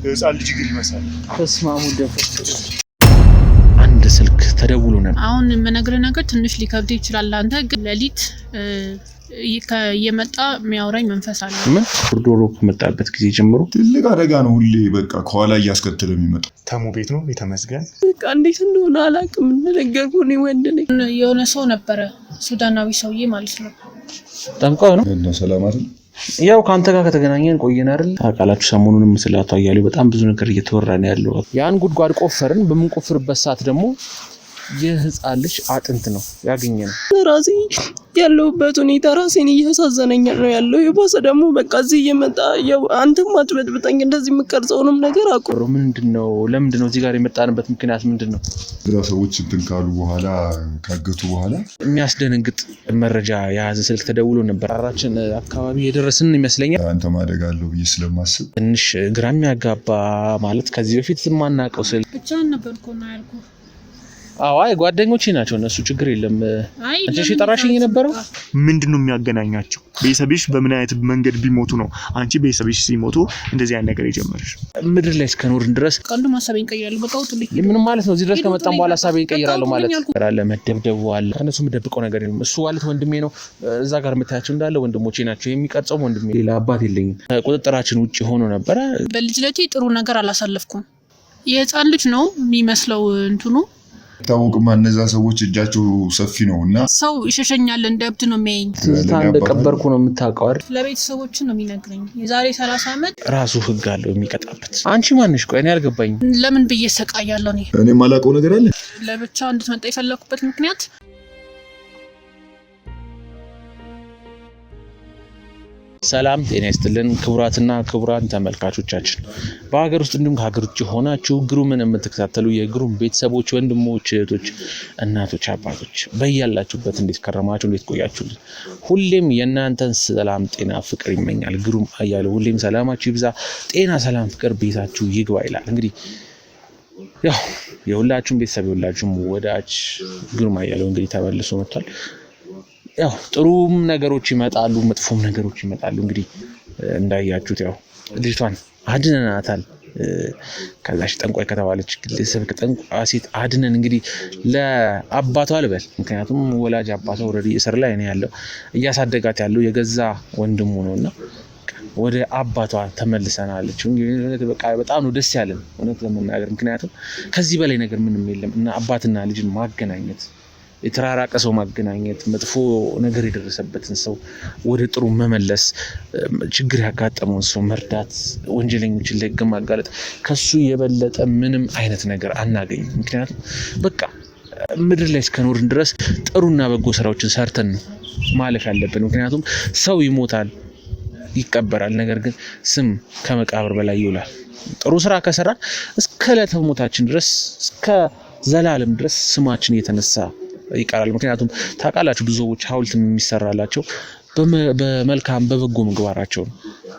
ህፃን ልጅ ግን ይመስላል። ተስማሙ ደፈስ አንድ ስልክ ተደውሎ ነበር። አሁን የምነግርህ ነገር ትንሽ ሊከብድ ይችላል። አንተ ግን ሌሊት እየመጣ የሚያወራኝ መንፈስ አለ። ምን ዶሮ ከመጣበት ጊዜ ጀምሮ ትልቅ አደጋ ነው። ሁሌ በቃ ከኋላ እያስከተለ የሚመጣ ተሙ ቤት ነው የተመስገን። በቃ እንዴት እንደሆነ አላውቅም። እንደነገርኩህ እኔ ወንድ ነኝ። የሆነ ሰው ነበረ ሱዳናዊ ሰውዬ ማለት ነው። ጠንቋይ ነው እና ሰላማት ያው ካንተ ጋር ከተገናኘን ቆየን አይደል? ታውቃላችሁ ሰሞኑንም መስላቱ አያሌው በጣም ብዙ ነገር እየተወራ ነው ያለው። ያን ጉድጓድ ቆፈርን። በምንቆፍርበት ሰዓት ደግሞ የህፃን ልጅ አጥንት ነው ያገኘነው። ራሴ ያለሁበት ሁኔታ ራሴን እያሳዘነኝ ነው ያለው። የባሰ ደግሞ በቃ እዚህ እየመጣ ያው አንተም አትበጥብጠኝ እንደዚህ የምቀርጸውንም ነገር አቁሩ። ምንድነው? ለምንድነው እዚህ ጋር የመጣንበት ምክንያት ምንድነው? ግራ ሰዎች እንትን ካሉ በኋላ ካገቱ በኋላ የሚያስደነግጥ መረጃ የያዘ ስልክ ተደውሎ ነበር። አራችን አካባቢ የደረስን ይመስለኛል። አንተ ማደጋ አለው ብዬ ስለማስብ ትንሽ ግራ የሚያጋባ ማለት ከዚህ በፊት የማናውቀው ስልክ ብቻ ነበርኩ ነው ያልኩህ። አይ ጓደኞቼ ናቸው እነሱ ችግር የለም። አንቺ ጠራሽኝ የነበረው ምንድነው የሚያገናኛቸው? ቤተሰብሽ በምን አይነት መንገድ ቢሞቱ ነው አንቺ ቤተሰብሽ ሲሞቱ እንደዚህ አይነት ነገር የጀመረሽ? ምድር ላይ እስከኖርን ድረስ ቀንዱ ማሳቤን ቀይራለሁ። በቃ ወጥልኝ። ምን ማለት ነው? እዚህ ድረስ ከመጣን በኋላ ሀሳቤን ቀይራለሁ ማለት አለ። መደብደቡ አለ። ከነሱ የምደብቀው ነገር የለም። እሱ ማለት ወንድሜ ነው። እዛ ጋር የምታያቸው እንዳለ ወንድሞቼ ናቸው። የሚቀርጸው ወንድሜ፣ ሌላ አባት የለኝም። ቁጥጥራችን ውጪ ሆኖ ነበረ። በልጅነቴ ጥሩ ነገር አላሳለፍኩም። የህፃን ልጅ ነው የሚመስለው እንትኑ ታውቁማ እነዛ ሰዎች እጃቸው ሰፊ ነውና ሰው ይሸሸኛል እንደ እብድ ነው የሚያየኝ። ትዝታ እንደቀበርኩ ነው የምታውቀው አይደል? ለቤተሰቦች ነው የሚነግረኝ። የዛሬ 30 ዓመት ራሱ ህግ አለው የሚቀጣበት። አንቺ ማንሽ? ቆይ እኔ አልገባኝም። ለምን ብዬ ሰቃያለሁ? እኔ ማላውቀው ነገር አለ። ለብቻ እንድትመጣ የፈለኩበት ምክንያት ሰላም ጤና ይስጥልን ክቡራትና ክቡራን ተመልካቾቻችን፣ በሀገር ውስጥ እንዲሁም ከሀገር ውጭ ሆናችሁ ግሩምን የምትከታተሉ የግሩም ቤተሰቦች፣ ወንድሞች፣ እህቶች፣ እናቶች፣ አባቶች በያላችሁበት እንዴት ከረማችሁ? እንዴት ቆያችሁልን? ሁሌም የእናንተን ሰላም ጤና ፍቅር ይመኛል ግሩም አያሌው። ሁሌም ሰላማችሁ ይብዛ፣ ጤና፣ ሰላም፣ ፍቅር ቤታችሁ ይግባ ይላል። እንግዲህ ያው የሁላችሁም ቤተሰብ የሁላችሁም ወዳጅ ግሩም አያሌው እንግዲህ ተመልሶ መጥቷል። ያው ጥሩም ነገሮች ይመጣሉ፣ መጥፎም ነገሮች ይመጣሉ። እንግዲህ እንዳያችሁት ያው ልጅቷን አድነናታል። ከዛሽ ጠንቋይ ከተባለች ግለሰብ ከጠንቋይ ሴት አድነን እንግዲህ ለአባቷ ልበል፣ ምክንያቱም ወላጅ አባቷ ኦልሬዲ እስር ላይ ነው ያለው፣ እያሳደጋት ያለው የገዛ ወንድሙ ነውና ወደ አባቷ ተመልሰናለች። እንግዲህ በቃ በጣም ነው ደስ ያለን እውነት ለመናገር፣ ምክንያቱም ከዚህ በላይ ነገር ምንም የለም እና አባትና ልጅን ማገናኘት፣ የተራራቀ ሰው ማገናኘት፣ መጥፎ ነገር የደረሰበትን ሰው ወደ ጥሩ መመለስ፣ ችግር ያጋጠመውን ሰው መርዳት፣ ወንጀለኞችን ለሕግ ማጋለጥ፣ ከሱ የበለጠ ምንም አይነት ነገር አናገኝም። ምክንያቱም በቃ ምድር ላይ እስከኖርን ድረስ ጥሩና በጎ ስራዎችን ሰርተን ነው ማለፍ ያለብን። ምክንያቱም ሰው ይሞታል፣ ይቀበራል፣ ነገር ግን ስም ከመቃብር በላይ ይውላል። ጥሩ ስራ ከሰራን እስከ ዕለተ ሞታችን ድረስ እስከ ዘላለም ድረስ ስማችን እየተነሳ ይቀራል። ምክንያቱም ታውቃላችሁ ብዙ ሰዎች ሐውልት የሚሰራላቸው በመልካም በበጎ ምግባራቸው ነው።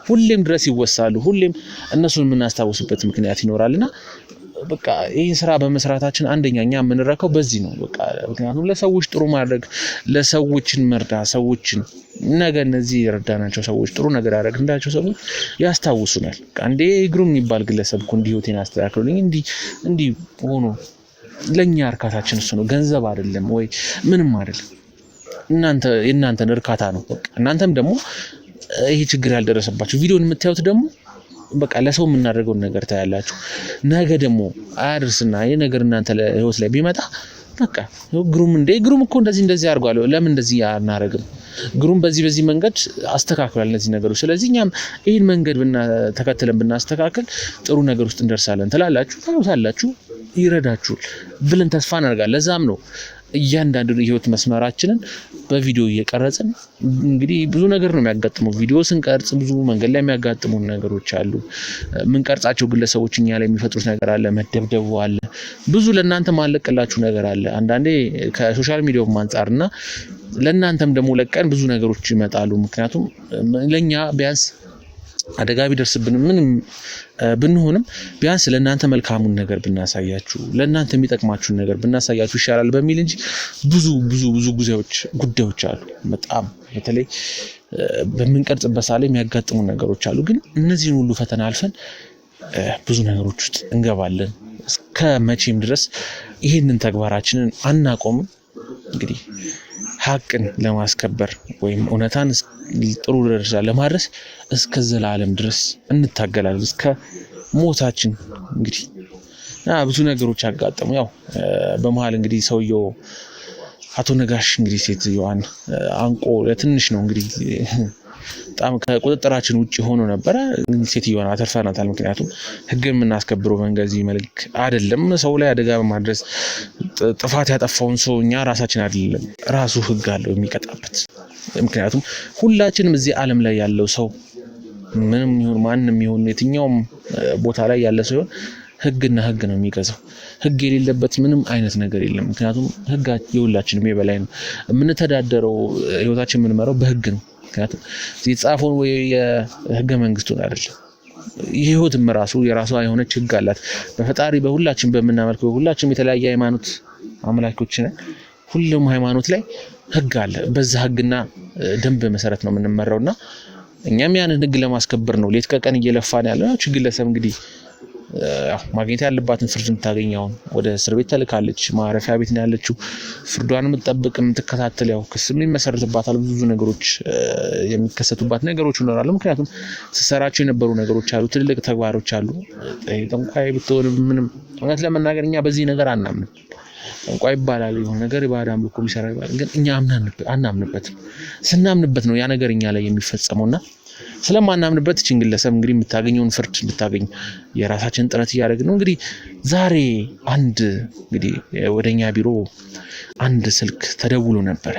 ሁሌም ድረስ ይወሳሉ። ሁሌም እነሱን የምናስታውስበት ምክንያት ይኖራልና በቃ ይሄን ስራ በመስራታችን አንደኛኛ የምንረከው በዚህ ነው። በቃ ምክንያቱም ለሰዎች ጥሩ ማድረግ፣ ለሰዎችን መርዳት፣ ሰዎችን ነገ እነዚህ የረዳናቸው ሰዎች ጥሩ ነገር ያደረግንላቸው ሰዎች ያስታውሱናል። አንዴ ግሩም የሚባል ግለሰብ እኮ እንዲህ ህይወቴን አስተካክሎልኝ እንዲህ ሆኖ ለኛ እርካታችን እሱ ነው፣ ገንዘብ አይደለም ወይ ምንም አይደለም። የእናንተን እርካታ ነው። በቃ እናንተም ደግሞ ይሄ ችግር ያልደረሰባችሁ ቪዲዮን የምታዩት ደግሞ በቃ ለሰው የምናደርገውን ነገር ታያላችሁ። ነገ ደግሞ አያደርስና ይሄ ነገር እናንተ ለህይወት ላይ ቢመጣ በቃ ግሩም እኮ እንደዚህ አድርጓል፣ ለምን እንደዚህ አናረግም? ግሩም በዚህ መንገድ አስተካክሏል እነዚህ ነገሮች። ስለዚህ እኛም ይሄን መንገድ ተከትለን ብናስተካክል ጥሩ ነገር ውስጥ እንደርሳለን ትላላችሁ፣ ታዩታላችሁ፣ ይረዳችኋል ብለን ተስፋ እናደርጋለን። ለዛም ነው እያንዳንዱ የህይወት መስመራችንን በቪዲዮ እየቀረጽን እንግዲህ ብዙ ነገር ነው የሚያጋጥመው። ቪዲዮ ስንቀርጽ ብዙ መንገድ ላይ የሚያጋጥሙ ነገሮች አሉ። ምን ቀርጻቸው ግለሰቦች እኛ ላይ የሚፈጥሩት ነገር አለ፣ መደብደቡ አለ፣ ብዙ ለእናንተ ማለቅላችሁ ነገር አለ። አንዳንዴ ከሶሻል ሚዲያው አንፃርና ለእናንተም ደግሞ ለቀን ብዙ ነገሮች ይመጣሉ። ምክንያቱም ለኛ ቢያንስ አደጋ ቢደርስብን ምንም ብንሆንም ቢያንስ ለእናንተ መልካሙን ነገር ብናሳያችሁ፣ ለእናንተ የሚጠቅማችሁን ነገር ብናሳያችሁ ይሻላል በሚል እንጂ ብዙ ጉዳዮች አሉ። በጣም በተለይ በምንቀርጽበት ሳለ የሚያጋጥሙ ነገሮች አሉ። ግን እነዚህን ሁሉ ፈተና አልፈን ብዙ ነገሮች ውስጥ እንገባለን። እስከ መቼም ድረስ ይህንን ተግባራችንን አናቆምም። እንግዲህ ሀቅን ለማስከበር ወይም እውነታን ጥሩ ደረጃ ለማድረስ እስከ ዘላለም ድረስ እንታገላለን እስከ ሞታችን። እንግዲህ ብዙ ነገሮች ያጋጠሙ ያው በመሃል እንግዲህ ሰውየው አቶ ነጋሽ እንግዲህ ሴትዮዋን አንቆ ለትንሽ ነው እንግዲህ በጣም ከቁጥጥራችን ውጪ ሆኖ ነበር። ሴትዮዋን አተርፈናታል። ምክንያቱም ህግን የምናስከብረው በእንደዚህ መልክ አይደለም። ሰው ላይ አደጋ በማድረስ ጥፋት ያጠፋውን ሰው እኛ ራሳችን አይደለም ራሱ ህግ አለው የሚቀጣበት። ምክንያቱም ሁላችንም እዚህ ዓለም ላይ ያለው ሰው ምንም ይሁን ማንንም ይሁን የትኛውም ቦታ ላይ ያለ ሰው ይሁን ህግና ህግ ነው የሚገዛው። ህግ የሌለበት ምንም አይነት ነገር የለም። ምክንያቱም ህግ የሁላችንም የበላይ ነው። የምንተዳደረው ህይወታችን የምንመራው በህግ ነው። ምክንያቱም የተጻፈውን ወይ የህገ መንግስቱን አይደለም። ህይወትም ራሱ የራሷ የሆነች ህግ አላት። በፈጣሪ በሁላችን በመናመልከው ሁላችንም የተለያየ ሃይማኖት አምላኮች ነን። ሁሉም ሃይማኖት ላይ ህግ አለ። በዛ ህግና ደንብ መሰረት ነው የምንመራውና እኛም ያንን ህግ ለማስከበር ነው ሌት ከቀን እየለፋን ያለው። ግለሰብ እንግዲህ ማግኘት ያለባትን ፍርድ የምታገኘው ወደ እስር ቤት ተልካለች። ማረፊያ ቤት ነው ያለችው። ፍርዷን የምትጠብቅ የምትከታተል ያው ክስም ይመሰርትባታል። ብዙ ነገሮች የሚከሰቱባት ነገሮች ይኖራሉ። ምክንያቱም ስትሰራቸው የነበሩ ነገሮች አሉ። ትልልቅ ተግባሮች አሉ። ጠንቋይ ብትሆንም ምንም እውነት ለመናገር እኛ በዚህ ነገር አናምንም። ጠንቋይ ይባላል የሆነ ነገር ባዳ አምልኮ ቢሰራ ይባላል። ግን እኛ አናምንበትም። ስናምንበት ነው ያ ነገር እኛ ላይ የሚፈጸመውና ስለማናምንበት እቺን ግለሰብ እንግዲህ የምታገኘውን ፍርድ እንድታገኝ የራሳችንን ጥረት እያደረግን ነው። እንግዲህ ዛሬ እንግዲህ ወደኛ ቢሮ አንድ ስልክ ተደውሎ ነበር።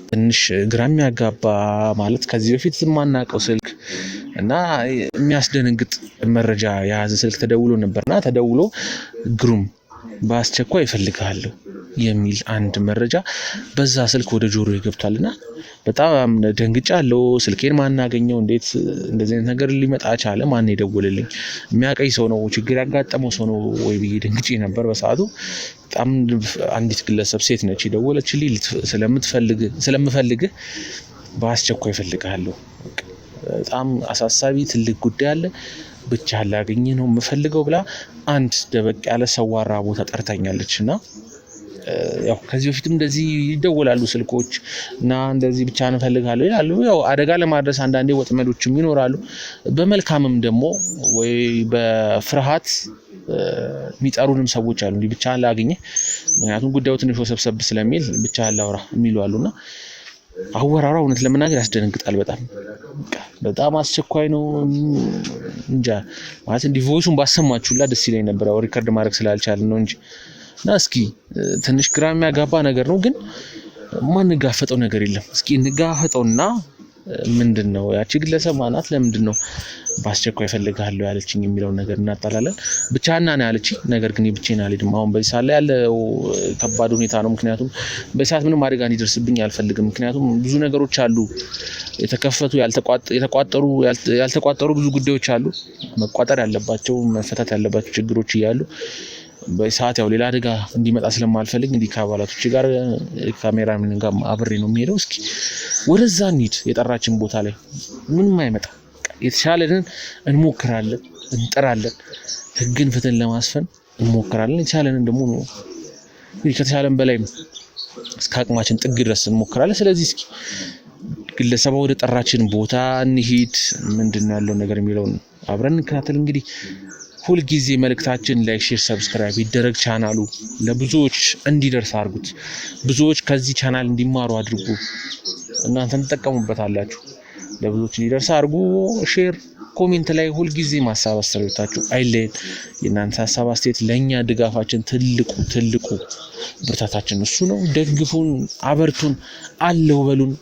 ትንሽ ግራ የሚያጋባ ማለት ከዚህ በፊት የማናውቀው ስልክ እና የሚያስደነግጥ መረጃ የያዘ ስልክ ተደውሎ ነበርና ተደውሎ ግሩም በአስቸኳይ እፈልግሃለሁ የሚል አንድ መረጃ በዛ ስልክ ወደ ጆሮ ይገብታልና በጣም ደንግጫለሁ። ስልኬን ማናገኘው እንዴት እንደዚህ አይነት ነገር ሊመጣ ቻለ? ማን የደወለልኝ? የሚያቀኝ ሰው ነው? ችግር ያጋጠመው ሰው ነው ወይ ብዬ ደንግጬ ነበር በሰዓቱ። በጣም አንዲት ግለሰብ ሴት ነች የደወለችልኝ። ስለምፈልግህ በአስቸኳይ እፈልግሃለሁ፣ በጣም አሳሳቢ ትልቅ ጉዳይ አለ፣ ብቻ ላገኝ ነው የምፈልገው ብላ አንድ ደበቅ ያለ ሰዋራ ቦታ ጠርታኛለችና ያው ከዚህ በፊትም እንደዚህ ይደወላሉ ስልኮች እና እንደዚህ ብቻ እንፈልጋለሁ ይላሉ። ያው አደጋ ለማድረስ አንዳንዴ ወጥመዶችም ይኖራሉ። በመልካምም ደግሞ ወይ በፍርሃት የሚጠሩንም ሰዎች አሉ። እንዲህ ብቻ ላገኘህ ምክንያቱም ጉዳዩ ትንሽ ወሰብሰብ ስለሚል ብቻ ላውራ የሚሉ አሉና አወራራ እውነት ለመናገር ያስደነግጣል። በጣም አስቸኳይ ነው። እንጃ ማለት እንዲህ ቮይሱን ባሰማችሁላ ደስ ይለኝ ነበር። ያው ሪከርድ ማድረግ ስላልቻልን ነው እንጂ እና እስኪ ትንሽ ግራ የሚያጋባ ነገር ነው፣ ግን ማንጋፈጠው ነገር የለም። እስኪ እንጋፈጠውና ምንድነው ያቺ ግለሰብ ማናት? ለምንድነው በአስቸኳይ እፈልግሃለሁ ያለችኝ የሚለው ነገር እናጣላለን። ብቻና ነው ያለችኝ። ነገር ግን ብቻዬን አልሄድም። አሁን በዚህ ሰዓት ላይ ያለው ከባድ ሁኔታ ነው። ምክንያቱም በዚህ ሰዓት ምንም አደጋ እንዲደርስብኝ አልፈልግም። ምክንያቱም ብዙ ነገሮች አሉ የተከፈቱ ያልተቋጠሩ ብዙ ጉዳዮች አሉ፣ መቋጠር ያለባቸው መፈታት ያለባቸው ችግሮች እያሉ በሰዓት ያው ሌላ አደጋ እንዲመጣ ስለማልፈልግ እንዲህ ከአባላቶች ጋር ካሜራማን ጋር አብሬ ነው የሚሄደው። እስኪ ወደዛ እንሂድ። የጠራችን ቦታ ላይ ምንም አይመጣ። የተሻለንን እንሞክራለን፣ እንጥራለን። ህግን ፍትህን ለማስፈን እንሞክራለን። የተሻለንን ደግሞ ከተሻለን በላይ እስከ አቅማችን ጥግ ድረስ እንሞክራለን። ስለዚህ እስኪ ግለሰቧ ወደ ጠራችን ቦታ እንሂድ። ምንድነው ያለው ነገር የሚለውን አብረን እንከታተል። እንግዲህ ሁልጊዜ መልእክታችን ላይክ፣ ሼር፣ ሰብስክራይብ ይደረግ። ቻናሉ ለብዙዎች እንዲደርስ አድርጉት። ብዙዎች ከዚህ ቻናል እንዲማሩ አድርጉ። እናንተን ተጠቀሙበታላችሁ። ለብዙዎች እንዲደርስ አድርጉ። ሼር፣ ኮሜንት ላይ ሁልጊዜ ማሳብ አስተያየታችሁ አይለየን። የእናንተ ሀሳብ አስተያየት ለኛ ድጋፋችን ትልቁ ብርታታችን እሱ ነው። ደግፉን፣ አበርቱን፣ አለው በሉን።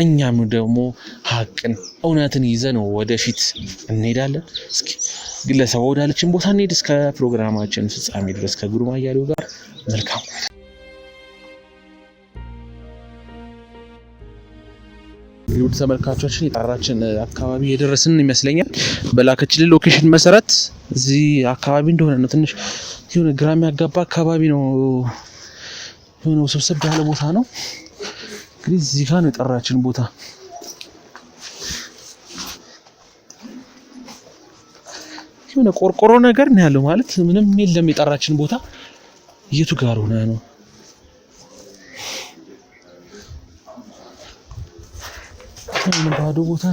እኛም ደግሞ ሀቅን እውነትን ይዘን ወደፊት እንሄዳለን። እስኪ ግለሰብ ወዳለችን ቦታ እንሄድ። እስከ ፕሮግራማችን ፍጻሜ ድረስ ከግሩም አያሌው ጋር መልካም ውድ ተመልካቾቻችን የጣራችን አካባቢ የደረስን ይመስለኛል። በላከችልን ሎኬሽን መሰረት እዚህ አካባቢ እንደሆነ ነው። ትንሽ የሆነ ግራ የሚያጋባ አካባቢ ነው። የሆነ ውስብስብ ያለ ቦታ ነው። እንግዲህ እዚህ ጋር ነው የጠራችን ቦታ። የሆነ ቆርቆሮ ነገር ነው ያለው ማለት ምንም የለም የጠራችን ቦታ የቱ ጋር ሆነ ነው ምን ባዶ ቦታ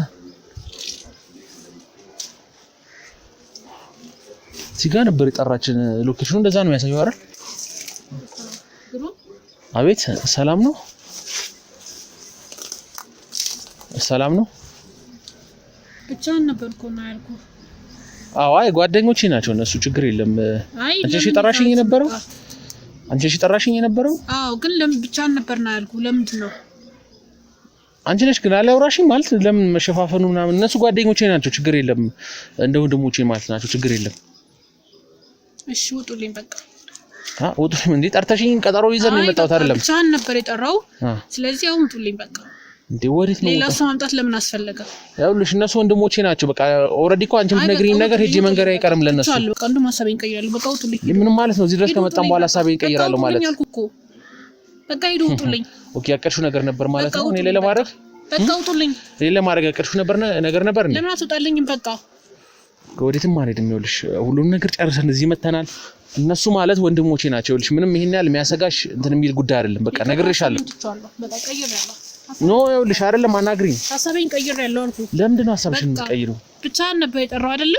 እዚህ ጋር ነበር የጠራችን ሎኬሽኑ እንደዛ ነው የሚያሳየው አይደል አቤት ሰላም ነው ብቻውን ነበርኩና ያልኩ አይ ጓደኞቼ ናቸው እነሱ ችግር የለም አንቺ ጠራሽኝ የነበረው አዎ ግን ለምን ብቻውን ነበርና ያልኩ ለምንድን ነው አንቺ ነሽ ግን አላወራሽኝ ማለት ለምን መሸፋፈኑ ምናምን እነሱ ጓደኞቼ ናቸው ችግር የለም እንደ ወንድሞቼ ማለት ናቸው ችግር የለም እሺ ውጡልኝ በቃ ውጡልኝ እንዴ ጠርተሽኝ ቀጠሮ ይዘን ነው የመጣሁት አይደለም ብቻውን ነበር የጠራው ስለዚህ አሁን ውጡልኝ በቃ እንዴ ወዴት ነው ሌላ ሰው ማምጣት ለምን አስፈለገ ያውልሽ እነሱ ወንድሞቼ ናቸው በቃ ኦሬዲ እኮ አንቺ የምትነግሪኝ ነገር ሄጄ መንገር አይቀርም ለነሱ በቃ እንደውም ሀሳቤን ቀይራለሁ በቃ ውጡልኝ ምን ማለት ነው እዚህ ድረስ ከመጣን በኋላ ሀሳቤን ቀይራለሁ ማለት በቃ ሂዱ ውጡልኝ ኦኬ ያቀርሽው ነገር ነበር ማለት ነው እኔ ሌላ ማድረግ በቃ ውጡልኝ ሌላ ማድረግ ያቀርሽው ነበር እንዴ ለምን አትወጣልኝም በቃ ወዴትም አልሄድም ይኸውልሽ ሁሉንም ነገር ጨርሰን እዚህ መተናል እነሱ ማለት ወንድሞቼ ናቸው ይኸውልሽ ምንም ይሄን ያህል የሚያሰጋሽ እንትን የሚል ጉዳይ አይደለም በቃ ነግሬሻለሁ በቃ ቀይሬያለሁ ኖ ይኸውልሽ አይደለም አናግሪኝ ሀሳቤን ቀይሬያለሁ አልኩ ለምንድን ነው ሀሳብሽን የምትቀይሪው ብቻህን ነበር የጠራው አይደለ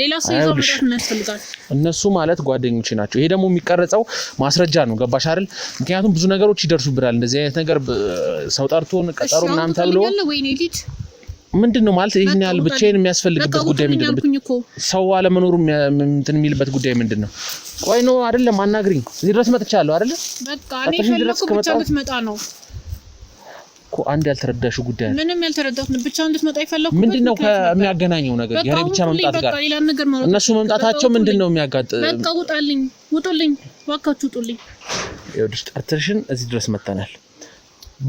ሌላ ሰው ይዘው መጣት ምን ያስፈልጋል እነሱ ማለት ጓደኞቼ ናቸው ይሄ ደግሞ የሚቀረጸው ማስረጃ ነው ገባሽ አይደል ምክንያቱም ብዙ ነገሮች ይደርሱብናል እንደዚህ አይነት ነገር ሰው ጠርቶን ቀጠሮ ምናምን ተብሎ ምንድነው ማለት ይሄን ያህል ብቻዬን የሚያስፈልግበት ጉዳይ ምንድነው ሰው አለመኖሩ እንትን የሚልበት ጉዳይ ምንድነው ቆይ ነው አይደለም አናግሪኝ እዚህ ድረስ መጥቻለሁ አይደለ በቃ እኔ ፈለኩ ብቻ እንድትመጣ ነው እኮ አንድ ያልተረዳሽው ጉዳይ ምንም ያልተረዳሁት ብቻ እንድትመጣ ይፈልኩ ምንድነው ከሚያገናኘው ነገር የኔ ብቻ መምጣት ጋር እነሱ መምጣታቸው ምንድነው የሚያጋጥም በቃ ውጡልኝ ዋካችሁ ውጡልኝ ይኸውልሽ ጠርተሽን እዚህ ድረስ መጣናል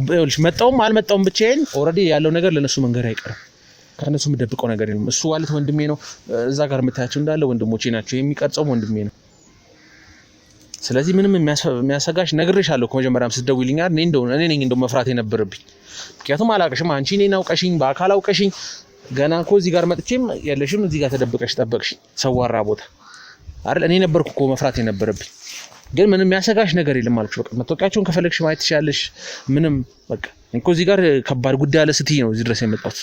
ይኸውልሽ መጣውም አልመጣውም ብቻዬን ኦሬዲ ያለው ነገር ለነሱ መንገር አይቀርም ከነሱ የምደብቀው ነገር የለም እሱ ማለት ወንድሜ ነው እዛ ጋር የምታያቸው እንዳለ ወንድሞቼ ናቸው የሚቀርጸው ወንድሜ ነው ስለዚህ ምንም የሚያሰጋሽ ነግሬሻለሁ ከመጀመሪያም ስትደውይልኝ አይደል እኔ ነኝ እንደው መፍራት የነበረብኝ ምክንያቱም አላቀሽም አንቺ እኔን አውቀሽኝ በአካል አውቀሽኝ ገና እኮ እዚህ ጋር መጥቼም ያለሽም እዚህ ጋር ተደብቀሽ ጠበቅሽኝ ሰዋራ ቦታ አይደል እኔ ነበርኩ እኮ መፍራት የነበረብኝ ግን ምንም የሚያሰጋሽ ነገር የለም አልኩሽ በቃ መተወቂያቸውን ከፈለግሽ ማየት ትችያለሽ ምንም በቃ እንኮ እዚህ ጋር ከባድ ጉዳይ አለ ስትይ ነው እዚህ ድረስ የመጣሁት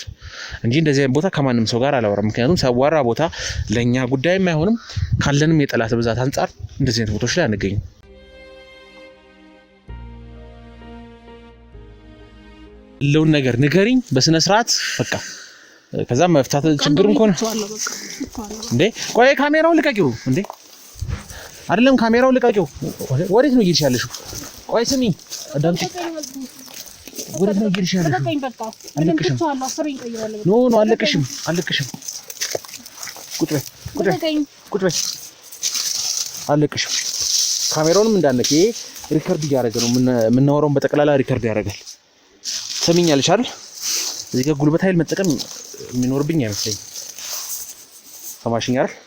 እንጂ እንደዚህ አይነት ቦታ ከማንም ሰው ጋር አላወራም ምክንያቱም ሰዋራ ቦታ ለኛ ጉዳይም አይሆንም ካለንም የጠላት ብዛት አንፃር እንደዚህ አይነት ቦታዎች ላይ አንገኝም ለውን ነገር ንገሪኝ በስነ ስርዓት በቃ ከዛ መፍታት ችግርም ኮን እንዴ ቆይ ካሜራውን ልቀቂው እንዴ አይደለም ካሜራውን ልቀቂው ወዴት ነው እየሄድሽ ያለሽው ቆይ ስሚ አዳምጪ ወዴት ነው እየሄድሽ ያለሽው አለቅሽም ኖ አለቅሽም ቁጭ በይ አለቅሽም ካሜራውንም እንዳነቂ ሪከርድ እያደረገ ነው የምናወራውን በጠቅላላ ሪከርድ ያደርጋል ሰሚኛለሽ አይደል እዚህ ጋር ጉልበት ኃይል መጠቀም የሚኖርብኝ አይመስለኝም ሰማሽኝ አይደል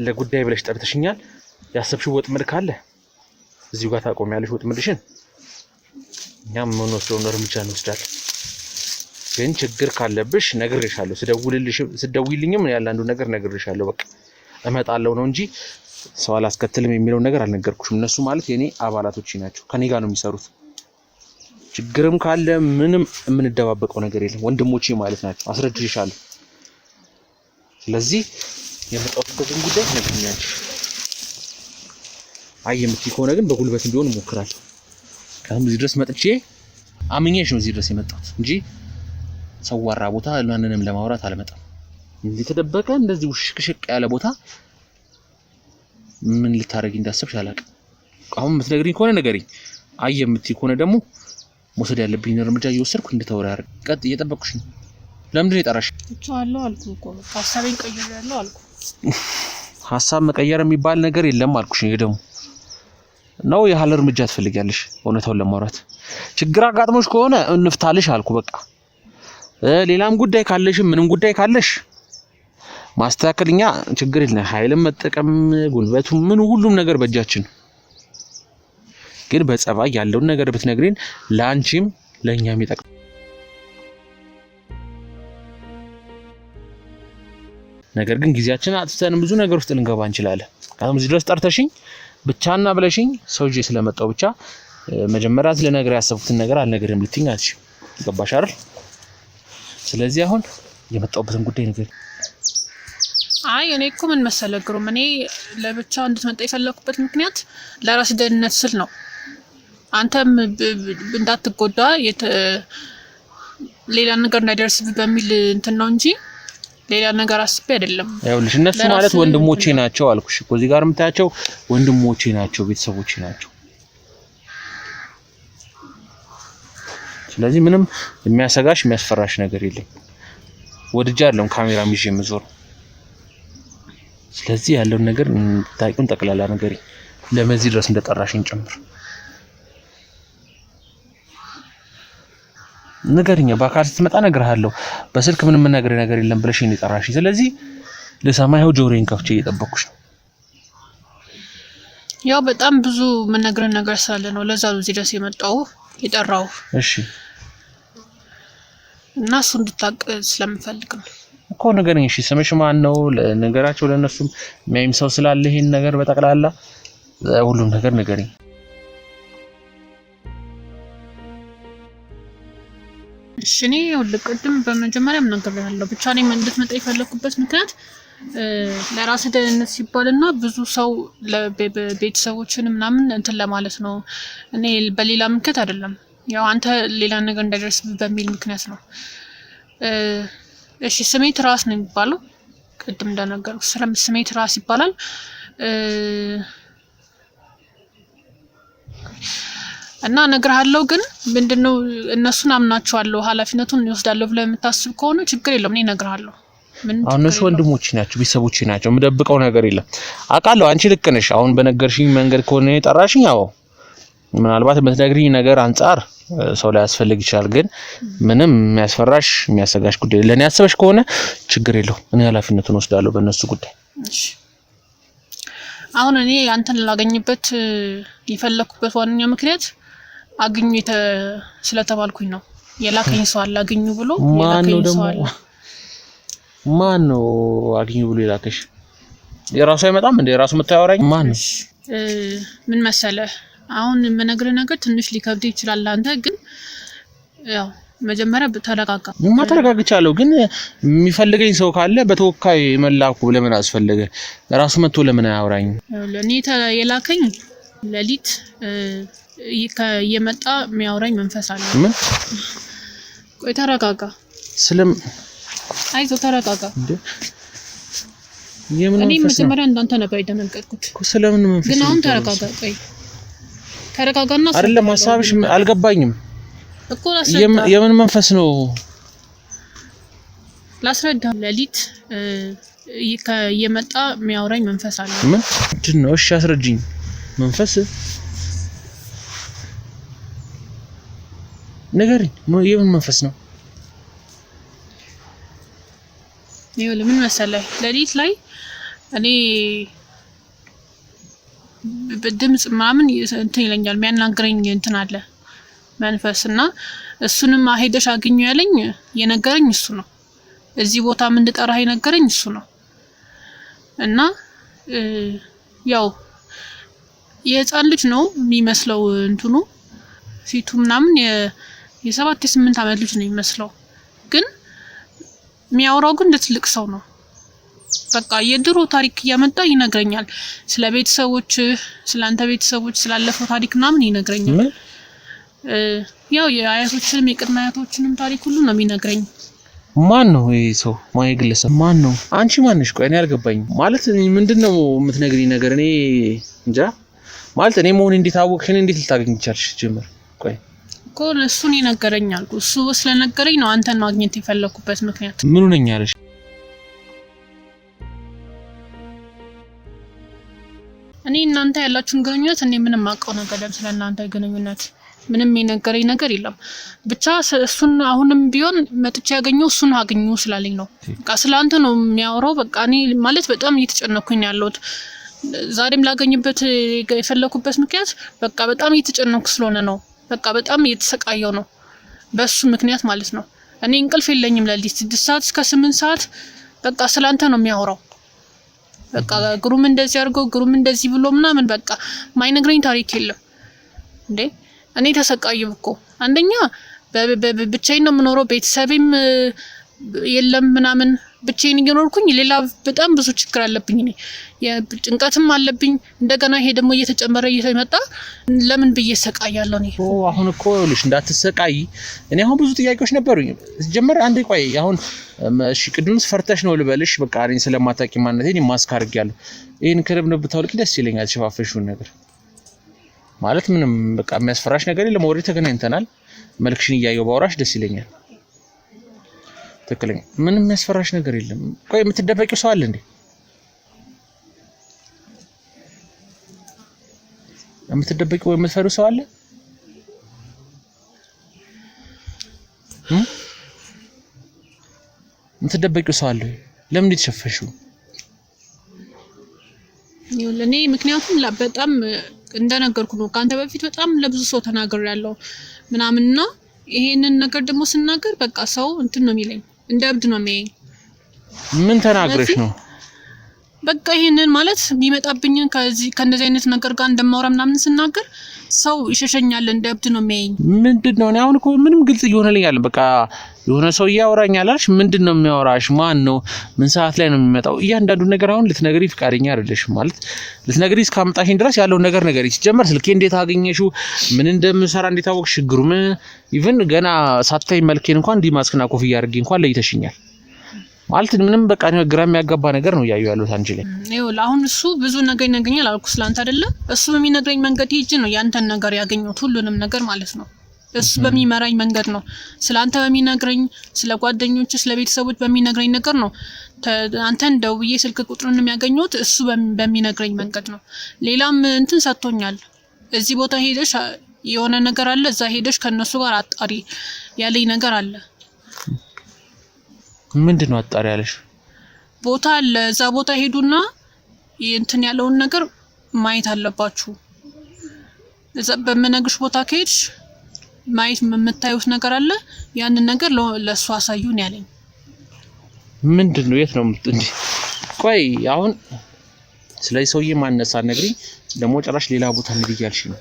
ለጉዳይ ብለሽ ጠርተሽኛል ያሰብሽው ወጥመድ ካለ እዚሁ ጋር ታቆሚያለሽ ወጥመድሽን እኛም የምንወስደውን እርምጃ እንወስዳለን ግን ችግር ካለብሽ ነግሬሻለሁ ስደውይልኝም ያላንዱ ነገር ነግሬሻለሁ በቃ እመጣለሁ ነው እንጂ ሰው አላስከትልም የሚለው ነገር አልነገርኩሽም እነሱ ማለት የኔ አባላቶች ናቸው ከኔ ጋር ነው የሚሰሩት ችግርም ካለ ምንም የምንደባበቀው ነገር የለም ወንድሞቼ ማለት ናቸው አስረድልሻለሁ ስለዚህ የመጣሁበትን ጉዳይ ነግኛለሽ የምትይ ከሆነ ግን በጉልበት እንዲሆን እሞክራለሁ ካሁን እዚህ ድረስ መጥቼ አምኜሽ ነው እዚህ ድረስ የመጣሁት እንጂ ሰዋራ ቦታ ለማንንም ለማውራት አልመጣም እንዴ ተደበቀ እንደዚህ ውሽቅሽቅ ያለ ቦታ ምን ልታረጊ እንዳሰብሽ አላውቅም አሁን የምትነግሪኝ ከሆነ ንገሪኝ የምትይ ከሆነ ደግሞ መውሰድ ያለብኝ እርምጃ እየወሰድኩ እንድታወራ ያርግ ቀጥ እየጠበቅኩሽ ነው ለምንድን ነው የጠራሽ እቻለሁ አልኩ እኮ ሀሳቤን ቀይሬያለሁ አልኩ ሀሳብ መቀየር የሚባል ነገር የለም አልኩሽ ይሄ ደግሞ ነው የሐለ እርምጃ ትፈልጊያለሽ እውነታውን ለማውራት ችግር አጋጥሞሽ ከሆነ እንፍታልሽ አልኩ በቃ ሌላም ጉዳይ ካለሽ ምንም ጉዳይ ካለሽ ማስተካከልኛ ችግር የለም ኃይልም መጠቀም ጉልበቱ ምን ሁሉም ነገር በእጃችን ግን በጸባይ ያለውን ነገር ብትነግሪን ላንቺም ለኛም ይጠቅም ነገር ግን ጊዜያችን አጥፍተን ብዙ ነገር ውስጥ ልንገባ እንችላለን። ካሁን እዚህ ድረስ ጠርተሽኝ ብቻና ብለሽኝ ሰው ጄ ስለመጣው ብቻ መጀመሪያ ስለነገር ያሰብኩትን ነገር አልነገርም ልትይኝ አትችይም። ገባሽ አይደል? ስለዚህ አሁን የመጣውበትን ጉዳይ ነገር አይ እኔ እኮ ምን መሰለህ ግሩም፣ እኔ ለብቻ እንድትመጣ የፈለኩበት ምክንያት ለራስ ደህንነት ስል ነው። አንተም እንዳትጎዳ ሌላ ነገር እንዳይደርስብህ በሚል እንትን ነው እንጂ ሌላ ነገር አስቤ አይደለም። ይኸውልሽ እነሱ ማለት ወንድሞቼ ናቸው አልኩሽ እኮ እዚህ ጋር የምታያቸው ወንድሞቼ ናቸው፣ ቤተሰቦቼ ናቸው። ስለዚህ ምንም የሚያሰጋሽ የሚያስፈራሽ ነገር የለም። ወድጄ አይደለም ካሜራም ይዤ የምዞር። ስለዚህ ያለውን ነገር ታውቂውን ጠቅላላ ነገር ለመዚህ ድረስ እንደጠራሽኝ ጭምር ነገርኛ በአካል ስትመጣ እነግርሃለሁ። በስልክ ምንም ነገር የለም ብለሽኝ የጠራሽኝ። ስለዚህ ለሰማያው ጆሮዬን ከፍቼ እየጠበቅኩሽ ነው። ያው በጣም ብዙ መነግረን ነገር ስላለ ነው ለዛ ነው እዚህ ድረስ የጠራው። እሺ እና እሱ እንድታውቅ ስለምፈልግ ነው እኮ ነገርኝ። እሺ ስምሽ ማን ነው? ለነገራቸው ለነሱም የሚያይም ሰው ስላለ ይሄን ነገር በጠቅላላ ሁሉም ነገር ነገርኝ። እሺ እኔ ቅድም በመጀመሪያም ነግሬሃለሁ። ብቻ እኔ እንድትመጣ የፈለኩበት ምክንያት ለራስ ደህንነት ሲባልና ብዙ ሰው ለቤተሰቦችን ምናምን እንትን ለማለት ነው። እኔ በሌላ ምክንያት አይደለም። ያው አንተ ሌላ ነገር እንዳይደርስብህ በሚል ምክንያት ነው። እሺ ስሜ ትራስ ነው የሚባለው። ቅድም እንደነገርኩ ስሜ ትራስ ይባላል። እና እነግርሃለሁ ግን ምንድነው እነሱን አምናቸዋለሁ ኃላፊነቱን ይወስዳሉ ብለህ የምታስብ ከሆነ ችግር የለም እኔ እነግርሃለሁ። አሁን እነሱ ወንድሞቼ ናቸው፣ ቤተሰቦቼ ናቸው። የምደብቀው ነገር የለም። አውቃለሁ አንቺ ልክ ነሽ። አሁን በነገርሽኝ መንገድ ከሆነ የጠራሽኝ አዎ ምናልባት በተነግሪኝ ነገር አንፃር ሰው ላይ ያስፈልግ ይችላል። ግን ምንም የሚያስፈራሽ የሚያሰጋሽ ጉዳይ ለኔ ያሰበሽ ከሆነ ችግር የለው እኔ ኃላፊነቱን ወስዳለሁ በእነሱ ጉዳይ። እሺ አሁን እኔ አንተን ላገኝበት የፈለኩበት ዋነኛ ምክንያት አግኙ ስለተባልኩኝ ነው። የላከኝ ሰው አለ አግኙ ብሎ የላከኝ ሰው አለ። ማን ነው አግኙ ብሎ የላከሽ? የራሱ አይመጣም እንደ የራሱ መታወራኝ ማን ነው? ምን መሰለህ አሁን የምነግርህ ነገር ትንሽ ሊከብድ ይችላል። አንተ ግን ያው መጀመሪያ ተረጋጋ። ተረጋግቻለሁ። ግን የሚፈልገኝ ሰው ካለ በተወካይ መላኩ ለምን አስፈለገ? ራሱ መጥቶ ለምን አያወራኝ? ለኔ የላከኝ ሌሊት እየመጣ የሚያወራኝ መንፈስ አለ። ምን? ቆይ ተረጋጋ። አይዞህ ተረጋጋ። እኔ መጀመሪያ እንዳንተ ነበር የደነገጥኩት። ስለምን መንፈስ? ግን አሁን ተረጋጋ። ቆይ ተረጋጋና አይደለም ሐሳብሽ አልገባኝም እኮ ላስረዳ። የምን መንፈስ ነው? ላስረዳ። ሌሊት እየመጣ የሚያወራኝ መንፈስ አለ። ምን ነው? እሺ አስረጅኝ። መንፈስ ነገርኝ። የምን መንፈስ ነው? ይኸውልህ ምን መሰለህ ሌሊት ላይ እኔ በድምጽ ምናምን እንትን ይለኛል የሚያናግረኝ እንትን አለ መንፈስ እና እሱንም ሄደሽ አግኙ ያለኝ የነገረኝ እሱ ነው። እዚህ ቦታ ምን እንድጠራህ የነገረኝ እሱ ነው። እና ያው የህፃን ልጅ ነው የሚመስለው እንትኑ ፊቱ ምናምን የ7 የ8 አመት ልጅ ነው የሚመስለው ግን የሚያወራው ግን ትልቅ ሰው ነው። በቃ የድሮ ታሪክ እያመጣ ይነግረኛል። ስለ ቤተሰቦች፣ ስላንተ ቤተሰቦች፣ ስላለፈው ታሪክ ምናምን ይነግረኛል። ያው የአያቶችንም የቅድመ አያቶችንም ታሪክ ሁሉ ነው የሚነግረኝ። ማን ነው ይሄ ሰው? ማን ይግለሰብ? ማን ነው? አንቺ ማን ነሽ? ቆይ እኔ አልገባኝም። ማለት ምንድነው የምትነግሪኝ ነገር? እኔ እንጃ ማለት እኔ መሆን እንዴት አወቅሽ? እንዴት ልታገኝ ይቻልሽ? ጀመር ቆይ እኮ እሱን ይነገረኛል። እሱ ስለነገረኝ ነው አንተን ማግኘት የፈለኩበት ምክንያት። ምኑ ነኝ ያለሽ? እኔ እናንተ ያላችሁን ግንኙነት እኔ ምንም አውቀው ነገር የለም። ስለናንተ ግንኙነት ምንም የነገረኝ ነገር የለም። ብቻ እሱን አሁንም ቢሆን መጥቼ ያገኘው እሱን አግኙ ስላለኝ ነው። በቃ ስላንተ ነው የሚያወራው። በቃ እኔ ማለት በጣም እየተጨነኩኝ ያለሁት ዛሬም ላገኝበት የፈለኩበት ምክንያት በቃ በጣም እየተጨነኩ ስለሆነ ነው። በቃ በጣም እየተሰቃየው ነው በሱ ምክንያት ማለት ነው። እኔ እንቅልፍ የለኝም ለሊት 6 ሰዓት እስከ 8 ሰዓት በቃ ስላንተ ነው የሚያወራው። በቃ ግሩም እንደዚህ አድርገው ግሩም እንደዚህ ብሎ ምናምን በቃ ማይነግረኝ ታሪክ የለም እንዴ። እኔ ተሰቃየሁ እኮ አንደኛ ብቻዬን ነው የምኖረው፣ ቤተሰቤም የለም ምናምን ብቻዬን እየኖርኩኝ ሌላ በጣም ብዙ ችግር አለብኝ። እኔ ጭንቀትም አለብኝ። እንደገና ይሄ ደግሞ እየተጨመረ እየመጣ ለምን ብዬ ሰቃያለሁ እኔ። አሁን እኮ ልሽ እንዳትሰቃይ እኔ አሁን ብዙ ጥያቄዎች ነበሩኝ። ጀመረ አንዴ ቆይ አሁን እሺ ቅድምስ ፈርተሽ ነው ልበልሽ? በቃ እኔን ስለማታውቂ ማንነቴን ማስክ አድርጌያለሁ። ይሄን ከረብ ነው ብታውልቂ ደስ ይለኛል። ሸፋፈሽውን ነገር ማለት ምንም በቃ የሚያስፈራሽ ነገር የለም። ወሬ ተገናኝተናል። መልክሽን እያየው ባወራሽ ደስ ይለኛል። ትክክለኛ ምንም የሚያስፈራሽ ነገር የለም። ቆይ የምትደበቂው ሰው አለ እንዴ? የምትደበቂው ወይ የምትፈሪው ሰው አለ? የምትደበቂው ሰው አለ? ለምን የተሸፈሽው? ለኔ ምክንያቱም በጣም እንደነገርኩ ነው። ካንተ በፊት በጣም ለብዙ ሰው ተናግሬያለሁ ምናምንና ይሄንን ነገር ደግሞ ስናገር በቃ ሰው እንትን ነው የሚለኝ፣ እንደ እብድ ነው የሚያየኝ። ምን ተናግረሽ ነው? በቃ ይሄንን ማለት የሚመጣብኝ ከእንደዚህ አይነት ነገር ጋር እንደማወራ ምናምን ስናገር ሰው ይሸሸኛል፣ እንደ እብድ ነው የሚያየኝ። ምንድነው? እኔ አሁን እኮ ምንም ግልጽ እየሆነልኝ አይደለም። በቃ የሆነ ሰው ያወራኛል አልሽ። ምንድነው የሚያወራሽ? ማን ነው? ምን ሰዓት ላይ ነው የሚመጣው? እያንዳንዱ ነገር አሁን ልትነግሪ ፍቃደኛ አይደለሽም ማለት ልትነግሪ እስካመጣሽኝ ድረስ ያለው ነገር ነገሪ። ሲጀመር ስልኬ እንዴት አገኘሽው? ምን እንደምሰራ እንዴት አወቅሽ? ችግሩ ምን? ኢቭን ገና ሳታይ መልኬን እንኳን ዲማስክና ኮፍያ አድርጌ እንኳን ለይተሽኛል ማለት ምንም በቃ ነው ግራ የሚያጋባ ነገር ነው ያዩ ያሉት አንቺ ላይ። ይኸውልህ አሁን እሱ ብዙ ነገር ይነግረኛል አልኩ ስላንተ አይደለ? እሱ በሚነግረኝ መንገድ ሂጅ ነው ያንተን ነገር ያገኘሁት ሁሉንም ነገር ማለት ነው። እሱ በሚመራኝ መንገድ ነው። ስላንተ በሚነግረኝ፣ ስለ ጓደኞች፣ ስለ ቤተሰቦች በሚነግረኝ ነገር ነው አንተን ደውዬ ስልክ ቁጥሩን የሚያገኙት እሱ በሚነግረኝ መንገድ ነው። ሌላም እንትን ሰጥቶኛል። እዚህ ቦታ ሄደሽ የሆነ ነገር አለ፣ እዛ ሄደሽ ከነሱ ጋር አጣሪ ያለኝ ነገር አለ። ምንድነው አጣሪ ያለሽ? ቦታ አለ፣ እዛ ቦታ ሄዱና እንትን ያለውን ነገር ማየት አለባችሁ። እዛ በመነግርሽ ቦታ ከሄድሽ ማየት የምታዩት ነገር አለ፣ ያንን ነገር ለሱ አሳዩን ያለኝ። ምንድነው? የት ነው እንዴ? ቆይ አሁን ስለዚህ ሰውዬ ማንነሳ ነግሪኝ። ደግሞ ጭራሽ ሌላ ቦታ እንግዲህ ያልሽ ነው።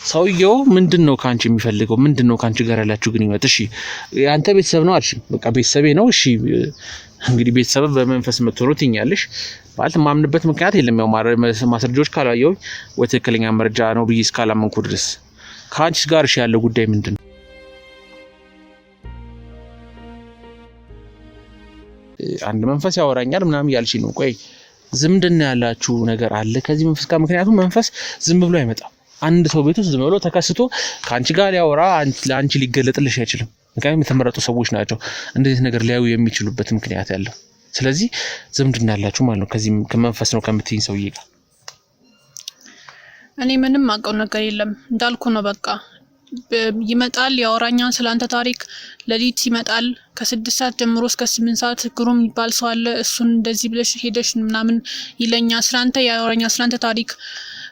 ሰውዬው ምንድነው ካንቺ የሚፈልገው? ምንድነው ካንቺ ጋር ያላችሁ ግንኙነት? እሺ ያንተ ቤተሰብ ነው አልሽ። በቃ ቤተሰቤ ነው። እሺ እንግዲህ ቤተሰብ በመንፈስ መጥቶት ይኛልሽ ማለት ማምንበት ምክንያት የለም። ያው ማስረጃዎች ካላየው ወይ ትክክለኛ መረጃ ነው ብዬ እስካላመንኩ ድረስ ካንቺ ጋር እሺ ያለው ጉዳይ ምንድነው? አንድ መንፈስ ያወራኛል ምናምን ያልሽ ነው። ቆይ ዝምድና ያላችሁ ነገር አለ ከዚህ መንፈስ ጋር? ምክንያቱም መንፈስ ዝም ብሎ አይመጣም። አንድ ሰው ቤት ውስጥ ዝም ብሎ ተከስቶ ካንቺ ጋር ሊያወራ አንቺ ሊገለጥልሽ አይችልም። ምክንያቱም የተመረጡ ሰዎች ናቸው እንደዚህ ነገር ሊያዩ የሚችሉበት ምክንያት ያለው። ስለዚህ ዝምድና ያላችሁ ማለት ነው ከዚህ ከመንፈስ ነው ከምትይኝ ሰውዬ ጋር። እኔ ምንም አውቀው ነገር የለም እንዳልኩ ነው። በቃ ይመጣል ያወራኛል ስላንተ ታሪክ። ለሊት ይመጣል ከ6 ሰዓት ጀምሮ እስከ 8 ሰዓት ግሩም ይባል ሰው አለ። እሱን እንደዚህ ብለሽ ሄደሽ ምናምን ይለኛል ስላንተ ያወራኛል ስላንተ ታሪክ።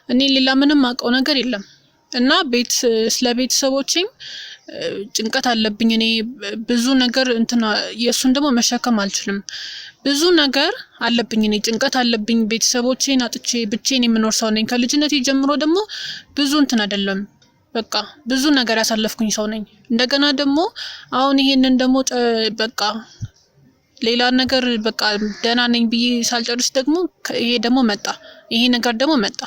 እኔ ሌላ ምንም አውቀው ነገር የለም። እና ስለ ቤተሰቦቼም ጭንቀት አለብኝ። እኔ ብዙ ነገር እንትና የሱን ደግሞ መሸከም አልችልም። ብዙ ነገር አለብኝ። እኔ ጭንቀት አለብኝ። ቤተሰቦቼን አጥቼ ብቻዬን የምኖር ሰው ነኝ። ከልጅነቴ ጀምሮ ደግሞ ብዙ እንትን አይደለም በቃ ብዙ ነገር ያሳለፍኩኝ ሰው ነኝ። እንደገና ደግሞ አሁን ይሄንን ደግሞ በቃ ሌላ ነገር በቃ ደህና ነኝ ብዬ ሳልጨርስ ደግሞ ይሄ ደግሞ መጣ። ይሄ ነገር ደግሞ መጣ።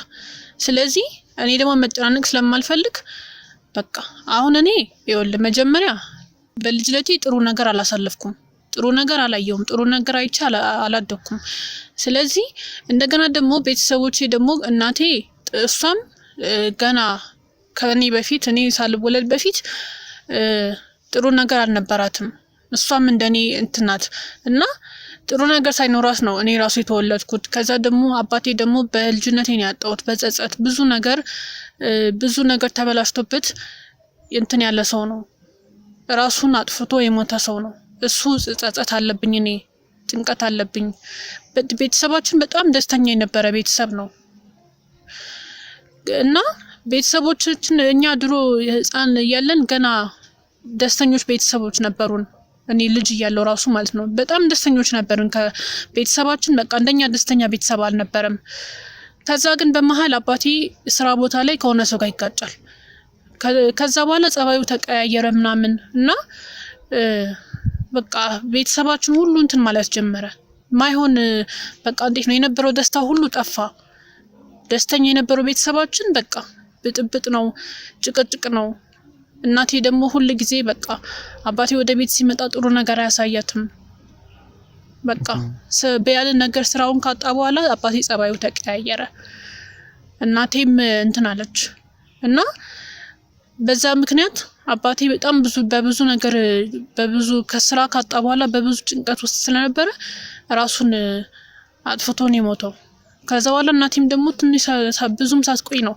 ስለዚህ እኔ ደግሞ መጨናነቅ ስለማልፈልግ በቃ አሁን እኔ ይኸውልህ መጀመሪያ በልጅነቴ ጥሩ ነገር አላሳለፍኩም። ጥሩ ነገር አላየሁም። ጥሩ ነገር አይቼ አላደኩም። ስለዚህ እንደገና ደግሞ ቤተሰቦቼ ደግሞ እናቴ እሷም ገና ከኔ በፊት እኔ ሳልወለድ በፊት ጥሩ ነገር አልነበራትም። እሷም እንደኔ እንትናት እና ጥሩ ነገር ሳይኖራት ነው እኔ ራሱ የተወለድኩት። ከዛ ደግሞ አባቴ ደግሞ በልጅነቴ ነው ያጣሁት በጸጸት ብዙ ነገር ተበላሽቶበት እንትን ያለ ሰው ነው። ራሱን አጥፍቶ የሞተ ሰው ነው። እሱ ጸጸት አለብኝ። እኔ ጭንቀት አለብኝ። ቤተሰባችን በጣም ደስተኛ የነበረ ቤተሰብ ነው እና ቤተሰቦቻችን እኛ ድሮ ህፃን እያለን ገና ደስተኞች ቤተሰቦች ነበሩን። እኔ ልጅ እያለሁ ራሱ ማለት ነው በጣም ደስተኞች ነበርን ከቤተሰባችን በቃ እንደኛ ደስተኛ ቤተሰብ አልነበረም። ከዛ ግን በመሃል አባቴ ስራ ቦታ ላይ ከሆነ ሰው ጋር ይጋጫል። ከዛ በኋላ ጸባዩ ተቀያየረ ምናምን እና በቃ ቤተሰባችን ሁሉ እንትን ማለት ጀመረ። ማይሆን በቃ እንዴት ነው የነበረው ደስታ ሁሉ ጠፋ። ደስተኛ የነበረው ቤተሰባችን በቃ ብጥብጥ ነው፣ ጭቅጭቅ ነው። እናቴ ደግሞ ሁሉ ጊዜ በቃ አባቴ ወደ ቤት ሲመጣ ጥሩ ነገር አያሳያትም። በቃ በያለ ነገር ስራውን ካጣ በኋላ አባቴ ጸባዩ ተቀያየረ። እናቴም እንትን አለች እና በዛ ምክንያት አባቴ በጣም በብዙ ነገር በብዙ ከስራ ካጣ በኋላ በብዙ ጭንቀት ውስጥ ስለነበረ ራሱን አጥፍቶ ነው የሞተው። ከዛ በኋላ እናቴም ደግሞ ትንሽ ብዙም ሳትቆይ ነው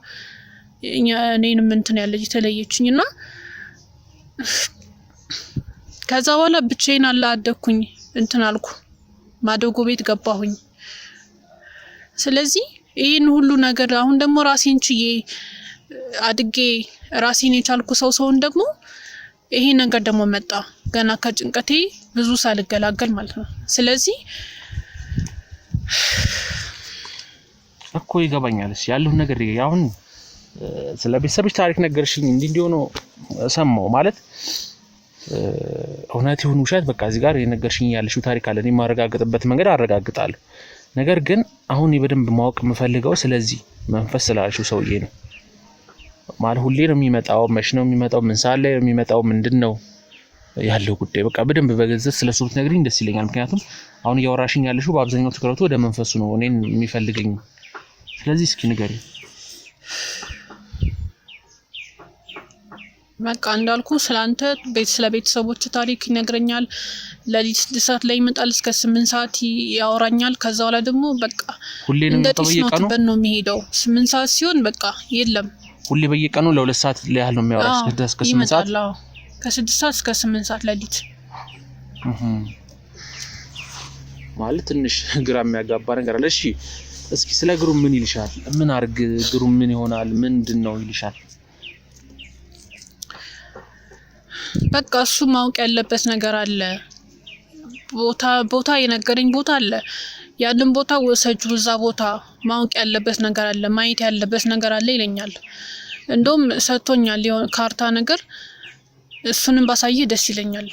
እኔንም እንትን ያለች የተለየችኝና ከዛ በኋላ ብቻዬን አደኩኝ እንትን አልኩ ማደጎ ቤት ገባሁኝ። ስለዚህ ይሄን ሁሉ ነገር አሁን ደግሞ ራሴን ችዬ አድጌ ራሴን የቻልኩ ሰውን ደግሞ ይሄ ነገር ደግሞ መጣ ገና ከጭንቀቴ ብዙ ሳልገላገል ማለት ነው። ስለዚህ እኮ ይገባኛል ያለው ነገር አሁን ስለ ቤተሰብሽ ታሪክ ነገርሽኝ እንዲሆነ ሰማው ማለት እውነት ይሁን ውሸት በቃ እዚህ ጋር የነገርሽኝ ያለሽው ታሪክ አለ እኔ ማረጋግጥበት መንገድ አረጋግጣለሁ። ነገር ግን አሁን በደንብ ማወቅ የምፈልገው ስለዚህ መንፈስ ስላልሽው ሰውዬ ነው ማለት ሁሌ ነው የሚመጣው መች ነው የሚመጣው ምን ሰዓት ላይ ነው የሚመጣው ምንድነው ያለው ጉዳይ በቃ በደንብ በግልጽ ስለሱ ብትነግሪኝ ደስ ይለኛል። ምክንያቱም አሁን እያወራሽኝ ያለሽው በአብዛኛው ትኩረቱ ወደ መንፈሱ ነው እኔን የሚፈልገኝ። ስለዚህ እስኪ ንገሪኝ። በቃ እንዳልኩ ስላንተ ስለ ቤተሰቦች ታሪክ ይነግረኛል። ለሊት 6 ሰዓት ላይ ይመጣል እስከ 8 ሰዓት ያወራኛል። ከዛ በኋላ ደግሞ በቃ ሁሌ ነው በየቀኑ ነው የሚሄደው 8 ሰዓት ሲሆን በቃ የለም ሁሌ በየቀኑ ለ2 ሰዓት ላይ ያህል ነው የሚያወራው እስከ 8 ሰዓት ከ6 ሰዓት እስከ 8 ሰዓት ለሊት ማለት ትንሽ ግራ የሚያጋባ ነገር አለ። እሺ እስኪ ስለ ግሩም ምን ይልሻል? ምን አርግ ግሩም ምን ይሆናል ምንድነው ይልሻል? በቃ እሱ ማወቅ ያለበት ነገር አለ። ቦታ የነገረኝ ቦታ አለ። ያንን ቦታ ወሰጁ እዛ ቦታ ማወቅ ያለበት ነገር አለ ማየት ያለበት ነገር አለ ይለኛል። እንደውም ሰጥቶኛል ካርታ ነገር እሱንም ባሳየ ደስ ይለኛል።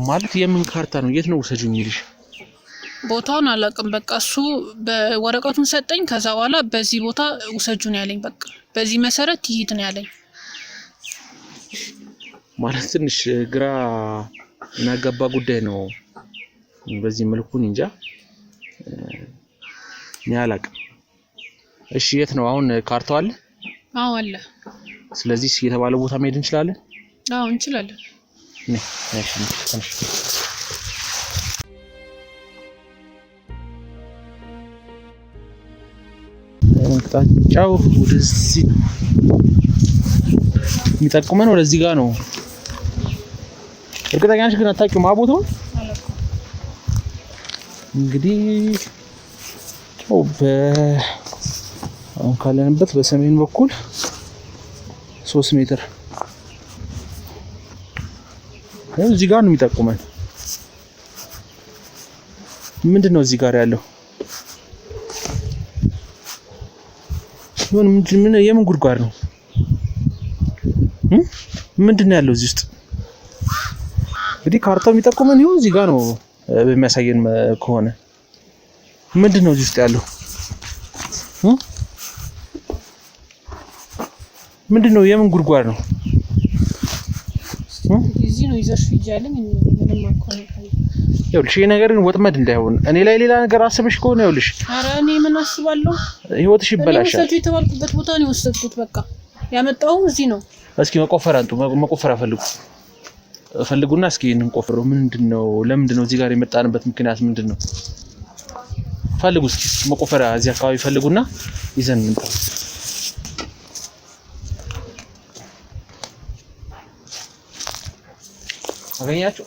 ማለት የምን ካርታ ነው? የት ነው ወሰጁ የሚልሽ? ቦታውን አላውቅም። በቃ እሱ በወረቀቱን ሰጠኝ። ከዛ በኋላ በዚህ ቦታ ወሰጁ ነው ያለኝ። በቃ በዚህ መሰረት ይሄድ ነው ያለኝ። ማለት ትንሽ ግራ እናገባ ጉዳይ ነው። በዚህ መልኩ እንጃ ያላቅም። እሺ የት ነው አሁን ካርታው አለ? አዎ አለ። ስለዚህ የተባለው ቦታ መሄድ እንችላለን? አዎ እንችላለን። አቅጣጫው ወደዚህ የሚጠቁመን ወደዚህ ጋር ነው። እርግጠኛ ነሽ ግን አታውቂውም ቦታውን? እንግዲህ አሁን ካለንበት በሰሜን በኩል 3 ሜትር እዚህ ጋር ነው የሚጠቁመን። ምንድነው እዚህ ጋር ያለው? ምን የምን ጉድጓድ ነው? ምንድነው ያለው እዚህ ውስጥ? እንግዲህ ካርታው የሚጠቁመን ይሁን እዚህ ጋር ነው በሚያሳየን ከሆነ ምንድነው እዚህ ውስጥ ያለው? ምንድነው የምን ጉድጓድ ነው? እዚህ ነው ይዘሽ ይያለኝ ምንም አቆነ ይኸውልሽ ይሄ ነገርን ወጥመድ እንዳይሆን እኔ ላይ ሌላ ነገር አስበሽ ከሆነ ይኸውልሽ ኧረ እኔ ምን አስባለሁ? ህይወትሽ ይበላሻል። እኔ የተባልኩበት ቦታ ነው ወሰድኩት። በቃ ያመጣው እዚህ ነው። እስኪ መቆፈር ፈልጉና እስኪ እንቆፍረው። ምንድነው ለምንድነው እዚህ ጋር የመጣንበት ምክንያት ምንድነው? ፈልጉ እስኪ መቆፈሪያ እዚህ አካባቢ ፈልጉና ይዘን እንጣ። አገኛችሁ?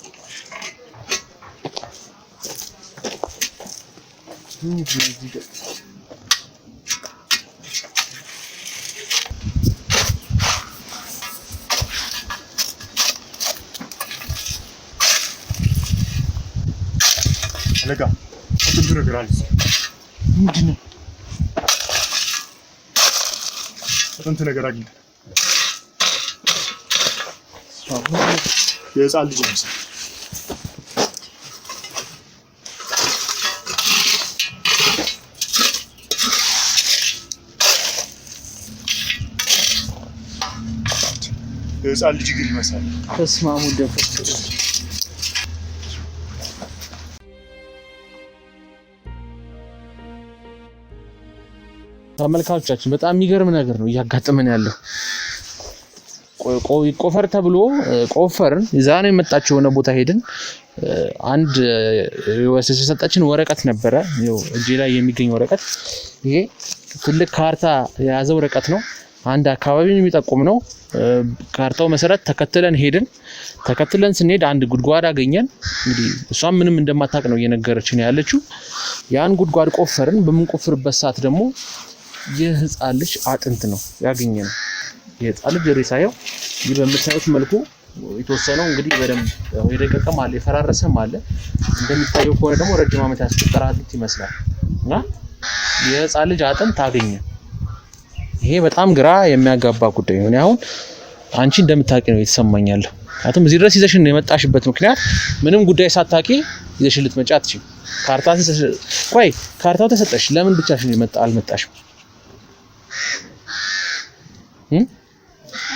ለጋ ስንት ነገር አለ። ምንድነው? ስንት ነገር አግኝተህ የህፃን ልጅ ነው። የህፃን ልጅ ግን ይመስላል። ተስማሙ ደፈት ተመልካቾቻችን በጣም የሚገርም ነገር ነው እያጋጠመን ያለው። ቆፈር ተብሎ ቆፈርን። ዛሬ የመጣችው የሆነ ቦታ ሄድን። አንድ የሰጠችን ወረቀት ነበረ። ይኸው እጄ ላይ የሚገኝ ወረቀት። ይሄ ትልቅ ካርታ የያዘ ወረቀት ነው። አንድ አካባቢን የሚጠቁም ነው። ካርታው መሰረት ተከትለን ሄድን። ተከትለን ስንሄድ አንድ ጉድጓድ አገኘን። እንግዲህ እሷም ምንም እንደማታውቅ ነው እየነገረችን ያለችው። ያን ጉድጓድ ቆፈርን። በምንቆፍርበት ሰዓት ደግሞ የህፃን ልጅ አጥንት ነው ያገኘነው። የህፃን ልጅ ሬሳው ይህ በምታዩት መልኩ የተወሰነው እንግዲህ በደንብ የደቀቀም አለ የፈራረሰም አለ። እንደሚታየው ከሆነ ደግሞ ረጅም ዓመት ያስቆጠረ አጥንት ይመስላል እና የህፃን ልጅ አጥንት አገኘ። ይሄ በጣም ግራ የሚያጋባ ጉዳይ ነው። አሁን አንቺ እንደምታውቂ ነው የተሰማኛለሁ። አጥም እዚህ ድረስ ይዘሽን ነው የመጣሽበት ምክንያት ምንም ጉዳይ ሳታውቂ ይዘሽን ልትመጪ አትችይም። ካርታው ተሰጠሽ፣ ለምን ብቻሽን አልመጣሽም?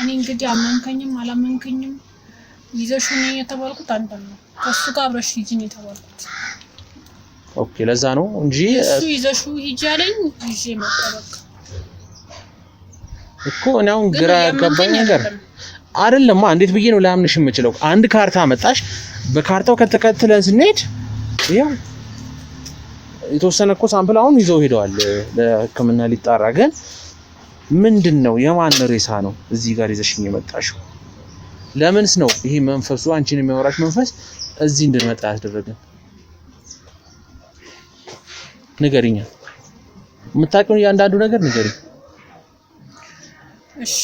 እኔ እንግዲህ አመንከኝም አላመንከኝም ይዘሽው ነው የተባልኩት አንተ ነው። ከሱ ጋር አብረሽ ሂጂ ነው የተባልኩት። ኦኬ፣ ለዛ ነው እንጂ እሱ ይዘሽው ሂጂ አለኝ። ይዤ መጣ በቃ እኮ ነው። ግራ ያጋባኝ ነገር አይደለም። እንዴት ብዬ ነው ላምንሽ የምችለው? አንድ ካርታ መጣሽ፣ በካርታው ከተከተለን ስንሄድ ይሄው የተወሰነ እኮ ሳምፕል አሁን ይዘው ሄደዋል ለሕክምና ሊጣራ። ግን ምንድነው የማን ሬሳ ነው እዚህ ጋር ይዘሽኝ የመጣሽው? ለምንስ ነው ይሄ መንፈሱ አንቺን የሚያወራሽ መንፈስ እዚህ እንድንመጣ ያስደረገን? ንገሪኛ፣ የምታውቂውን እያንዳንዱ ነገር ንገሪኝ። እሺ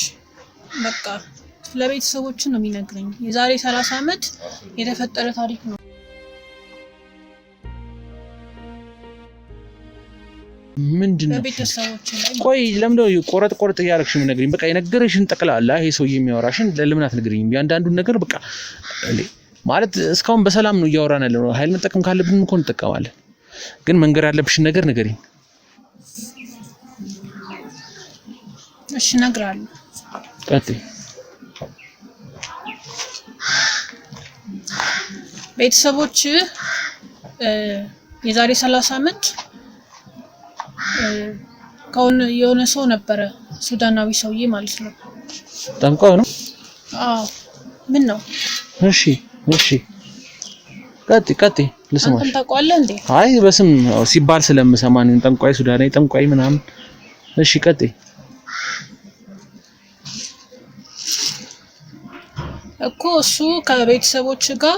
በቃ ለቤተሰቦችን ነው የሚነግረኝ። የዛሬ 30 ዓመት የተፈጠረ ታሪክ ነው። ምንድነው ለቤተሰቦች ላይ ቆይ ለምን ነው ቆረጥ እያደረግሽ የምነግሪኝ? በቃ የነገረሽን ጠቅላላ ይሄ ሰውዬ የሚያወራሽን ለምን አትነግሪኝም? ያንዳንዱን ነገር በቃ ማለት እስካሁን በሰላም ነው እያወራን ያለው። ኃይል መጠቀም ካለብን እንኳን እንጠቀማለን። ግን መንገር ያለብሽን ነገር ንገሪኝ። እሺ እነግርሃለሁ። ቀጥይ። ቤተሰቦች የዛሬ 30 ዓመት ከሆነ የሆነ ሰው ነበረ፣ ሱዳናዊ ሰውዬ ማለት ነው። ጠንቋይ ነው? አዎ። ምን ነው? እሺ ቀጥይ ልስማሽ። አንተ ታውቀዋለህ እንዴ? አይ በስም ሲባል ስለምሰማ ነው። ጠንቋይ፣ ሱዳናዊ ጠንቋይ ምናምን። እሺ ቀጥይ። እኮ እሱ ከቤተሰቦች ጋር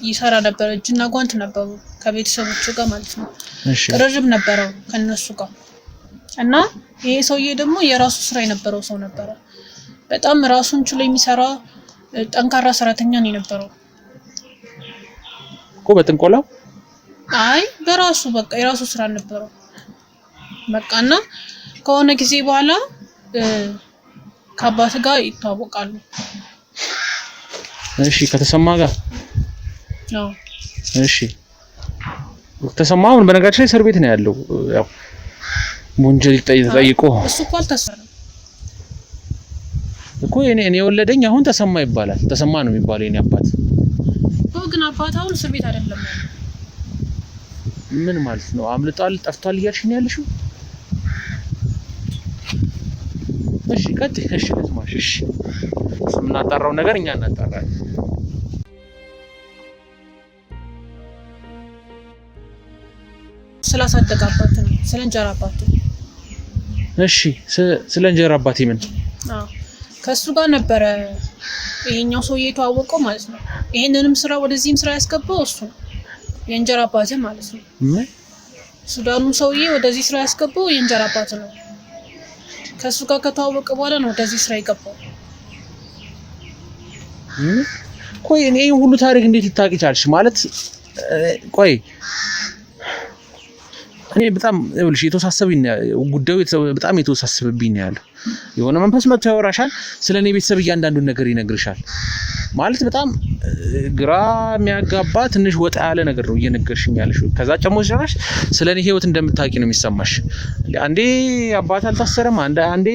ይሰራ ነበር። እጅና ጓንት ነበሩ ከቤተሰቦች ጋር ማለት ነው። እሺ ቅርርብ ነበረው ከነሱ ጋር እና ይሄ ሰውዬ ደግሞ የራሱ ስራ የነበረው ሰው ነበረ። በጣም ራሱን ችሎ የሚሰራ ጠንካራ ሰራተኛ ነው የነበረው እኮ በጥንቆላው። አይ በራሱ በቃ የራሱ ስራ ነበረው በቃና ከሆነ ጊዜ በኋላ ከአባት ጋር ይተዋወቃሉ። እሺ ከተሰማ ጋር ነው። እሺ ተሰማ አሁን በነገራችን ላይ እስር ቤት ነው ያለው። ያው ወንጀል ተጠይቆ እሱ እኮ አልታሰረም እኮ እኔ የወለደኝ አሁን ተሰማ ይባላል። ተሰማ ነው የሚባለው የኔ አባት። ግን አባት አሁን እስር ቤት አይደለም ያለው። ምን ማለት ነው? አምልጧል፣ ጠፍቷል እያልሽ ነው ያለሽው? እሺ ቀጥይ። እሺ ልስማሽ። እሺ የምናጣራው ነገር እኛ እናጣራለን። ስላሳደጋባት ነው፣ ስለ እንጀራ አባቱ። እሺ ስለ እንጀራ አባቴ ምን? አዎ ከሱ ጋር ነበረ ይሄኛው ሰውዬ የተዋወቀው ማለት ነው። ይሄንንም ስራ ወደዚህም ስራ ያስገባው እሱ ነው፣ የእንጀራ አባት ማለት ነው። ሱዳኑ ሰውዬ ወደዚህ ስራ ያስገባው የእንጀራ አባት ነው። ከሱ ጋር ከተዋወቀ በኋላ ነው ወደዚህ ስራ የገባው። ቆይ እኔ ሁሉ ታሪክ እንዴት ልታውቂ ቻልሽ? ማለት ቆይ እኔ በጣም ይኸውልሽ የተወሳሰበኝ ጉዳዩ በጣም የተወሳሰበብኝ ነው ያለው። የሆነ መንፈስ መጥቶ ያወራሻል፣ ስለኔ ቤተሰብ እያንዳንዱን ነገር ይነግርሻል። ማለት በጣም ግራ የሚያጋባ ትንሽ ወጣ ያለ ነገር ነው እየነገርሽኝ ያለሽው። ከዛ ጨሞ ሲራሽ ስለኔ ህይወት እንደምታውቂ ነው የሚሰማሽ። አንዴ አባት አልታሰረም፣ አንዴ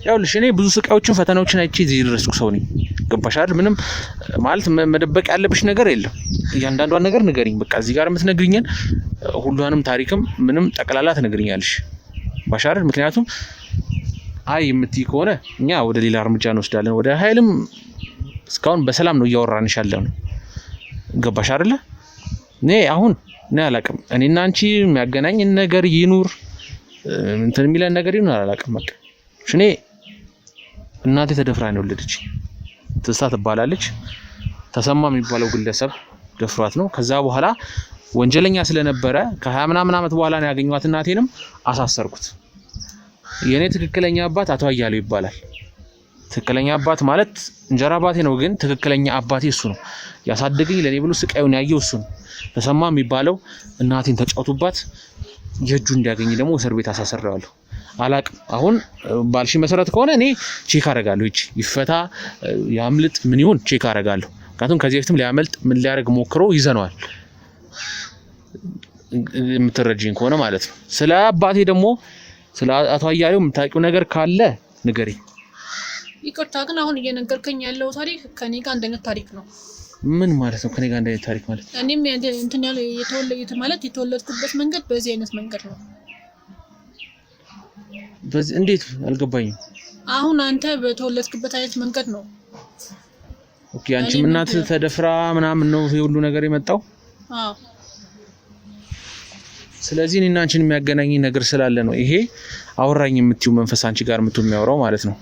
ያውልሽ እኔ ብዙ ስቃዮችን ፈተናዎችን አይቼ እዚህ ድረስኩ ሰው ነኝ። ገባሽ አይደል? ምንም ማለት መደበቅ ያለብሽ ነገር የለም። እያንዳንዷን ነገር ንገሪኝ። በቃ እዚህ ጋር የምትነግሪኝን ሁሉንም ታሪክም ምንም ጠቅላላ ትነግሪኛለሽ። ባሽ አይደል? ምክንያቱም አይ የምትይ ከሆነ እኛ ወደ ሌላ እርምጃ እንወስዳለን። ወደ ኃይልም እስካሁን በሰላም ነው እያወራንሽ ያለነው። ገባሽ አይደል? እኔ አሁን እኔ አላውቅም። እኔና አንቺ የሚያገናኝ ነገር ይኑር እንትን የሚለን ነገር ይኑር አላውቅም። በቃ እኔ እናቴ ተደፍራ ነው ወለደች። ትስታ ትባላለች። ተሰማ የሚባለው ግለሰብ ደፍሯት ነው። ከዛ በኋላ ወንጀለኛ ስለነበረ ከ20 ምናምን ዓመት በኋላ ነው ያገኘኋት። እናቴንም አሳሰርኩት። የኔ ትክክለኛ አባት አቶ አያሌው ይባላል። ትክክለኛ አባት ማለት እንጀራ አባቴ ነው፣ ግን ትክክለኛ አባቴ እሱ ነው። ያሳደገኝ ለኔ ብሎ ስቃዩን ያየው እሱ ነው። ተሰማ የሚባለው እናቴን ተጫውቱባት የእጁ እንዲያገኝ ደግሞ እስር ቤት አሳሰረዋለሁ። አላቅም አሁን ባልሺ መሰረት ከሆነ እኔ ቼክ አደርጋለሁ። እቺ ይፈታ ያምልጥ ምን ይሁን ቼክ አደርጋለሁ። ምክንያቱም ከዚህ በፊትም ሊያመልጥ ምን ሊያደርግ ሞክሮ ይዘነዋል። የምትረጂኝ ከሆነ ማለት ነው። ስለ አባቴ ደግሞ ስለ አቶ አያሌው የምታውቂው ነገር ካለ ንገሪኝ። ይቅርታ ግን አሁን እየነገርከኝ ያለው ታሪክ ከኔ ጋር አንድ አይነት ታሪክ ነው። ምን ማለት ነው? ከኔ ጋር አንድ አይነት ታሪክ ማለት እኔም እንትን ያለ የተወለድኩበት መንገድ በዚህ አይነት መንገድ ነው። በዚህ እንዴት አልገባኝም። አሁን አንተ በተወለድክበት አይነት መንገድ ነው። ኦኬ አንቺም እናት ተደፍራ ምናምን ነው ይሄ ሁሉ ነገር የመጣው? አዎ። ስለዚህ እኔና አንቺን የሚያገናኝ ነገር ስላለ ነው ይሄ አወራኝ የምትይው መንፈስ አንቺ ጋር የምትሚያወራው ማለት ነው።